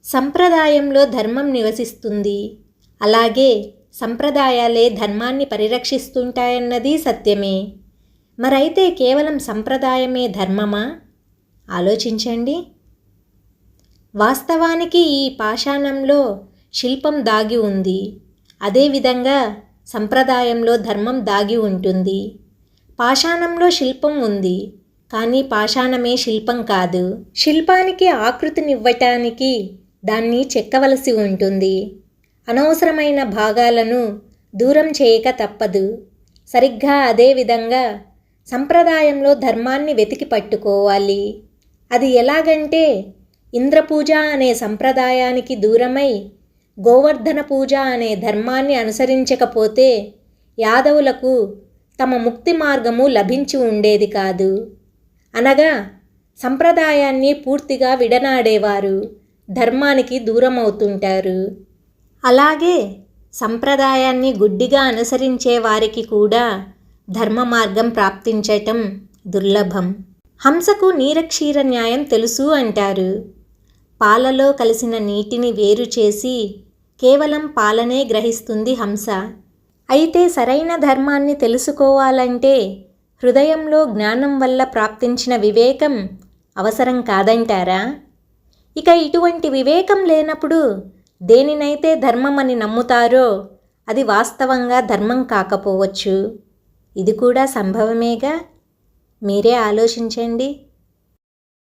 సంప్రదాయంలో ధర్మం నివసిస్తుంది. అలాగే సంప్రదాయాలే ధర్మాన్ని పరిరక్షిస్తుంటాయన్నది సత్యమే. మరైతే కేవలం సంప్రదాయమే ధర్మమా? ఆలోచించండి. వాస్తవానికి ఈ పాషాణంలో శిల్పం దాగి ఉంది. అదేవిధంగా సంప్రదాయంలో ధర్మం దాగి ఉంటుంది. పాషాణంలో శిల్పం ఉంది, కానీ పాషాణమే శిల్పం కాదు. శిల్పానికి ఆకృతినివ్వటానికి దాన్ని చెక్కవలసి ఉంటుంది. అనవసరమైన భాగాలను దూరం చేయక తప్పదు. సరిగ్గా అదేవిధంగా సంప్రదాయంలో ధర్మాన్ని వెతికి పట్టుకోవాలి. అది ఎలాగంటే, ఇంద్రపూజ అనే సంప్రదాయానికి దూరమై గోవర్ధన పూజ అనే ధర్మాన్ని అనుసరించకపోతే యాదవులకు తమ ముక్తి మార్గము లభించి ఉండేది కాదు. అనగా సంప్రదాయాన్ని పూర్తిగా విడనాడేవారు ధర్మానికి దూరమవుతుంటారు. అలాగే సంప్రదాయాన్ని గుడ్డిగా అనుసరించే వారికి కూడా ధర్మ మార్గం ప్రాప్తించటం దుర్లభం. హంసకు నీరక్షీర న్యాయం తెలుసు అంటారు. పాలలో కలిసిన నీటిని వేరు చేసి కేవలం పాలనే గ్రహిస్తుంది హంస. అయితే సరైన ధర్మాన్ని తెలుసుకోవాలంటే హృదయంలో జ్ఞానం వల్ల ప్రాప్తించిన వివేకం అవసరం కాదంటారా? ఇక ఇటువంటి వివేకం లేనప్పుడు దేనినైతే ధర్మమని నమ్ముతారో అది వాస్తవంగా ధర్మం కాకపోవచ్చు. ఇది కూడా సంభవమేగా. మీరే ఆలోచించండి.